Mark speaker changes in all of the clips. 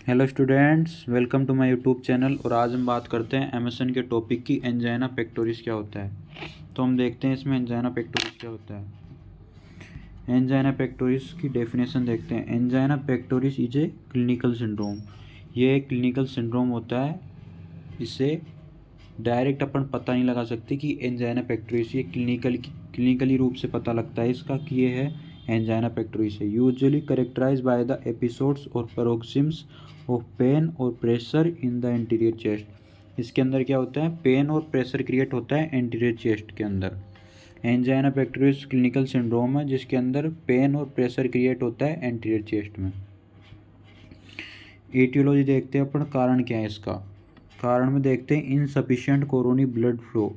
Speaker 1: Hello students, welcome to my YouTube channel. और आज हम बात करते हैं एमएसएन के टॉपिक की एंजाइना पेक्टोरिस क्या होता है। तो हम देखते हैं इसमें एंजाइना पेक्टोरिस क्या होता है। एंजाइना पेक्टोरिस की डेफिनेशन देखते हैं। Angina pectoris is a clinical syndrome. ये एक क्लिनिकल सिंड्रोम होता है। इससे डायरेक्ट अपन पता नहीं लगा सकते कि एंजाइना पेक्टोरिस, ये क्लिनिकली रूप से पता लगता है इसका कि ये है एंजाइना पेक्टोरिस है। Usually characterize by the episodes और पैरोक्सिम्स ऑफ पेन और pressure in the anterior chest. इसके अंदर क्या होता है, पेन और प्रेशर क्रिएट होता है एंटीरियर चेस्ट के अंदर। एंजाइना पेक्टोरिस क्लिनिकल सिंड्रोम है जिसके अंदर पेन और प्रेशर क्रिएट होता है एंटीरियर चेस्ट में। एटियोलॉजी देखते हैं अपन, कारण क्या है इसका। कारण में देखते हैं insufficient coronary blood flow.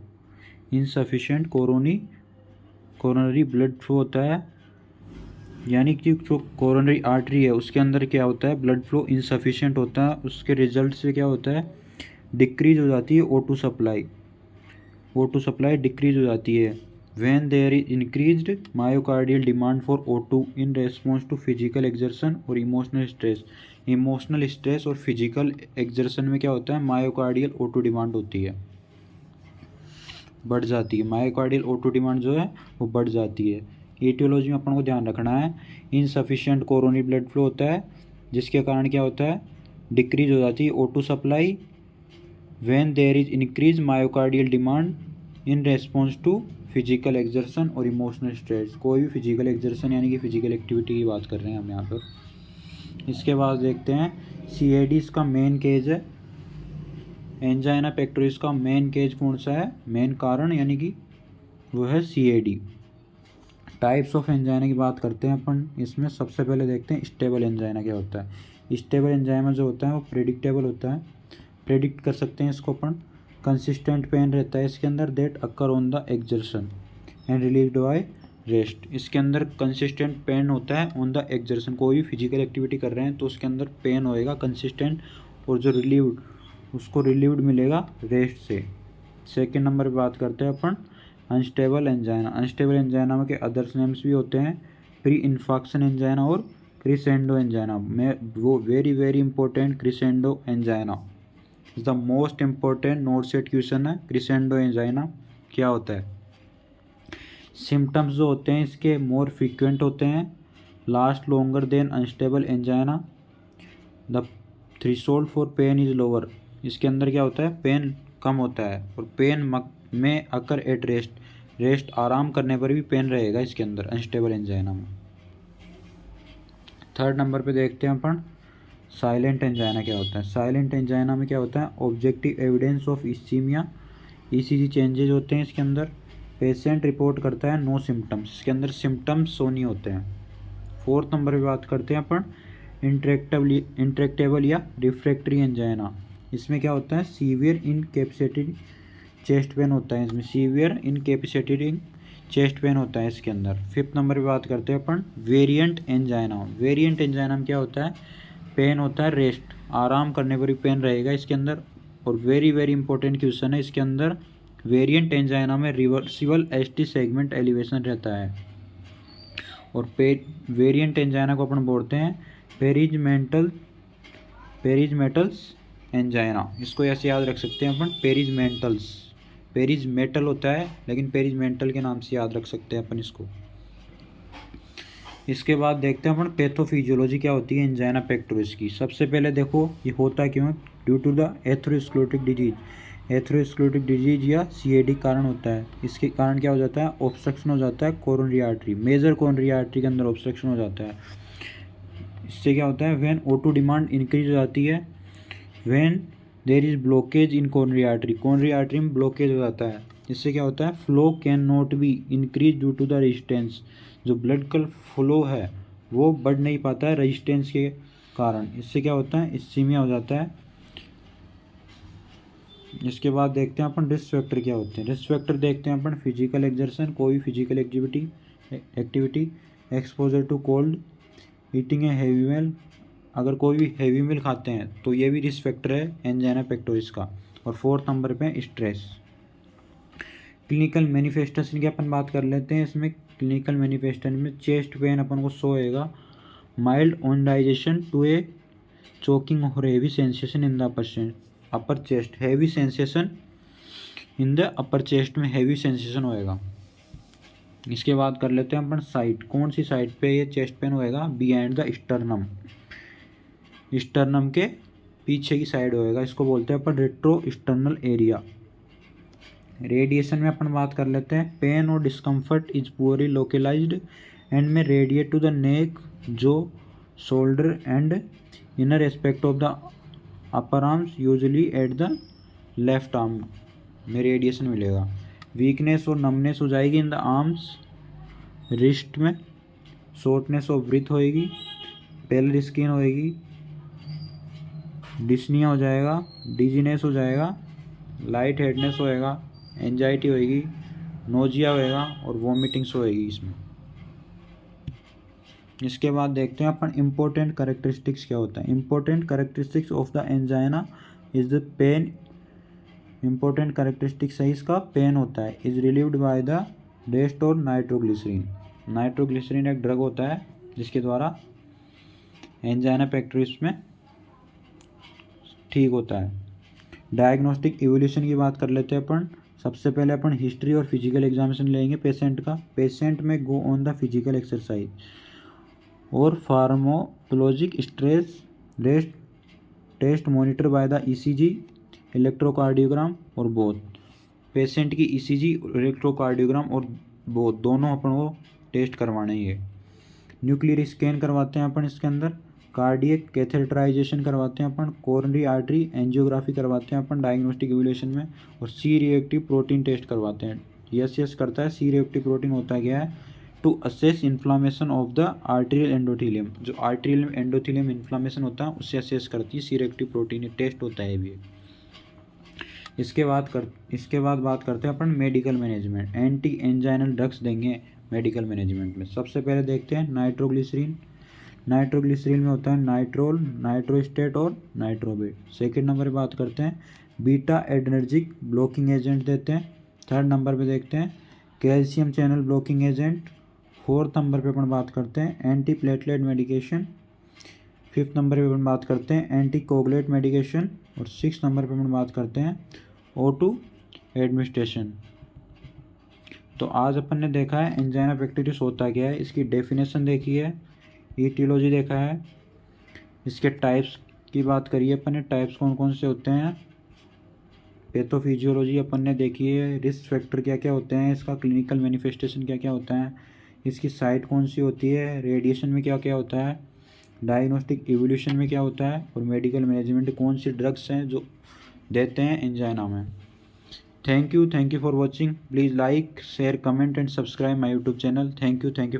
Speaker 1: Insufficient coronary blood flow होता है, यानी कि जो कोरोनरी आर्टरी है उसके अंदर क्या होता है, ब्लड फ्लो इनसफिशिएंट होता है। उसके रिजल्ट से क्या होता है, डिक्रीज हो जाती है O2 supply. O2 supply decrease हो जाती है when there is increased myocardial demand for O2 in response to physical exertion और इमोशनल स्ट्रेस। इमोशनल स्ट्रेस और फिजिकल एक्सर्शन में क्या होता है, मायोकार्डियल O2 डिमांड होती है, बढ़ जाती है। मायोकार्डियल O2 डिमांड जो है वो बढ़ जाती है। एटियोलॉजी में अपन को ध्यान रखना है, इनसफिशिएंट कोरोनरी ब्लड फ्लो होता है जिसके कारण क्या होता है, डिक्रीज हो जाती है O2 supply when there is increase myocardial demand in response to physical exertion और इमोशनल स्ट्रेस। कोई भी फिजिकल एक्सर्शन यानी कि फिजिकल एक्टिविटी की बात कर रहे हैं हम यहाँ पर। इसके बाद देखते हैं CAD इसका मेन केज है। एंजाइना पेक्टोरिस का मेन केज कौन सा है, मेन कारण यानी कि वो है CAD। टाइप्स ऑफ एंजाइना की बात करते हैं अपन। इसमें सबसे पहले देखते हैं स्टेबल एंजाइना क्या होता है। स्टेबल एंजाइना जो होता है वो प्रेडिक्टेबल होता है, प्रेडिक्ट कर सकते हैं इसको अपन। कंसिस्टेंट पेन रहता है इसके अंदर, that occur on the exertion and relieved by rest. इसके अंदर कंसिस्टेंट पेन होता है ऑन द एक्सर्शन। कोई भी फिजिकल एक्टिविटी कर रहे हैं तो उसके अंदर पेन होएगा कंसिस्टेंट, और जो रिलीव्ड उसको रिलीव्ड मिलेगा रेस्ट से। सेकेंड नंबर पर बात करते हैं अपन अनस्टेबल एंजाइना। अनस्टेबल एंजाइना में के अदर्स नेम्स भी होते हैं, प्री इन्फाक्शन एंजाइना और क्रिसेंडो एंजाइना में। वो very important crescendo angina is the most important not set question है। क्रिसेंडो एंजाइना क्या होता है। सिम्टम्स जो होते हैं इसके मोर फ्रीक्वेंट होते हैं, last longer than unstable angina, the threshold for pain is lower. इसके अंदर क्या होता है, पेन कम होता है और पेन में अकर एट रेस्ट आराम करने पर भी पेन रहेगा इसके अंदर अनस्टेबल एंजाइना में। थर्ड नंबर पे देखते हैं अपन साइलेंट एंजाइना क्या होता है। साइलेंट एंजाइना में क्या होता है, objective evidence of ischemia, ECG changes होते हैं इसके अंदर। पेशेंट रिपोर्ट करता है नो सिम्टम्स, इसके अंदर सिम्टम्स शो नहीं होते हैं। फोर्थ नंबर पे बात करते हैं अपन इंट्रैक्टेबल या रिफ्रैक्टरी एंजाइना। इसमें क्या होता है, सीवियर इनकैपेसिटेटिंग चेस्ट पेन होता है इसमें, सीवियर इनकैपेसिटेटिंग चेस्ट पेन होता है इसके अंदर। फिफ्थ नंबर पे बात करते हैं अपन वेरिएंट एंजाइना। वेरिएंट एंजाइना में क्या होता है, पेन होता है रेस्ट, आराम करने पर भी पेन रहेगा इसके अंदर। और वेरी इंपॉर्टेंट क्वेश्चन है इसके अंदर, वेरिएंट एंजाइना में रिवर्सिबल ST सेगमेंट एलिवेशन रहता है। और वेरिएंट एंजाइना को अपन बोलते हैं पेरिजमेटल्स एंजाइना। इसको ऐसे याद रख सकते हैं अपन, पेरिजमेटल होता है लेकिन पेरिजमेंटल के नाम से याद रख सकते हैं अपन इसको। इसके बाद देखते हैं अपन पैथोफिजियोलॉजी क्या होती है एंजाइना पेक्टोरिस की। सबसे पहले देखो ये होता क्यों है, due to the atherosclerotic disease. Atherosclerotic disease या CAD कारण होता है। इसके कारण क्या हो जाता है, ऑब्स्ट्रक्शन हो जाता है coronary artery, major coronary artery के अंदर ऑब्स्ट्रक्शन हो जाता है। इससे क्या होता है, व्हेन O2 डिमांड इंक्रीज हो जाती है, when there is blockage in coronary artery में ब्लॉकेज हो जाता है। इससे क्या होता है, flow can not be increase due to the resistance. जो ब्लड का फ्लो है वो बढ़ नहीं पाता है रेजिस्टेंस के कारण। इससे क्या होता है, इस्कीमिया हो जाता है। इसके बाद देखते हैं अपन रिस्क फैक्टर क्या होते हैं। रिस्क फैक्टर देखते हैं अपन फिजिकल एक्सर्शन, कोई भी physical activity, exposure to cold, eating a heavy meal. अगर कोई भी हैवी मील खाते हैं तो ये भी रिस्क फैक्टर है एंजाइना पेक्टोरिस का। और फोर्थ नंबर पे स्ट्रेस। क्लिनिकल मैनिफेस्टेशन की अपन बात कर लेते हैं। इसमें क्लिनिकल मैनिफेस्टेशन में चेस्ट पेन अपन को शो होएगा, mild on digestion to a choking or heavy sensation in the upper chest, heavy sensation in the upper chest में heavy sensation होएगा। इसके बाद कर लेते हैं अपन साइड, कौन सी साइड पे ये चेस्ट पेन होएगा, बिहाइंड द स्टर्नम, स्टर्नम के पीछे की साइड होएगा, इसको बोलते हैं अपन रेट्रो स्टर्नल एरिया। रेडिएशन में अपन बात कर लेते हैं, पेन और discomfort is poorly localized and may radiate to the neck, jaw, shoulder and inner aspect of the upper arms, usually at the left arm में रेडिएशन मिलेगा। वीकनेस और नमनेस हो जाएगी इन द आर्म्स, रिस्ट में, shortness of breath होएगी, पेलर skin होएगी, dyspnoea हो जाएगा, डिजीनेस हो जाएगा, लाइट हेडनेस होएगा, एंजाइटी होएगी, नोजिया होएगा और वॉमिटिंग्स होएगी इसमें। इसके बाद देखते हैं अपन इम्पोर्टेंट करेक्टरिस्टिक्स क्या होता है। Important characteristics of the angina is the pain, important characteristics है इसका पेन होता है, is relieved by the rest और नाइट्रोग्लिसरीन। नाइट्रोग्लिसरीन एक ड्रग होता है जिसके द्वारा एंजाइना पेक्टोरिस में ठीक होता है। डायग्नोस्टिक इवोल्यूशन की बात कर लेते हैं अपन। सबसे पहले अपन हिस्ट्री और फिजिकल एग्जामिनेशन लेंगे पेशेंट का। पेशेंट में go on the physical exercise और pharmacologic stress rest test monitor by the ECG, electrocardiogram और बोथ। पेशेंट की ईसीजी, इलेक्ट्रोकार्डियोग्राम और बोथ दोनों अपन को टेस्ट करवाने ही है। न्यूक्लियर स्कैन करवाते हैं अपन इसके अंदर, कार्डियक कैथेटराइजेशन करवाते हैं अपन, कोरोनरी आर्टरी एंजियोग्राफी करवाते हैं अपन डायग्नोस्टिक इवोल्यूशन में, और सी रिएक्टिव प्रोटीन टेस्ट करवाते हैं। यस करता है। सी रिएक्टिव प्रोटीन होता है क्या है, to assess inflammation of the arterial endothelium, जो आर्टेरियल एंडोथीलियम इन्फ्लामेशन होता है उससे असेस करती है सी रिएक्टिव प्रोटीन, टेस्ट होता है भी। इसके बाद बात करते हैं अपन medical management. Anti anginal drugs देंगे मेडिकल मैनेजमेंट में। सबसे पहले देखते हैं नाइट्रोग्लिसरीन। नाइट्रोग्लिसरीन में होता है नाइट्रोल, नाइट्रोस्टेट और नाइट्रोबेट। सेकेंड नंबर पे बात करते हैं बीटा एडर्जिक ब्लॉकिंग एजेंट देते हैं। थर्ड नंबर पे देखते हैं calcium channel blocking agent. Fourth number पे अपन बात करते हैं anti platelet medication. Fifth number पे अपन बात करते हैं एंटी कोगुलेट मेडिकेशन। और सिक्स नंबर पे अपन बात करते हैं O2 एडमिनिस्ट्रेशन। तो आज अपन ने देखा है एंजाइना पेक्टोरिस होता क्या है, इसकी डेफिनेशन देखी है, ईटियोलॉजी देखा है, इसके टाइप्स की बात करिए अपन ने, टाइप्स कौन कौन से होते हैं, पैथोफिजियोलॉजी अपन ने देखी है, रिस्क फैक्टर क्या क्या होते हैं, इसका क्लिनिकल मैनिफेस्टेशन क्या क्या होता है, इसकी साइट कौन सी होती है, रेडिएशन में क्या क्या होता है, डायग्नोस्टिक इवोल्यूशन में क्या होता है, और मेडिकल मैनेजमेंट कौन सी ड्रग्स हैं जो देते हैं एंजाइना में। Thank you for watching. Please like share comment and subscribe my YouTube channel. Thank you.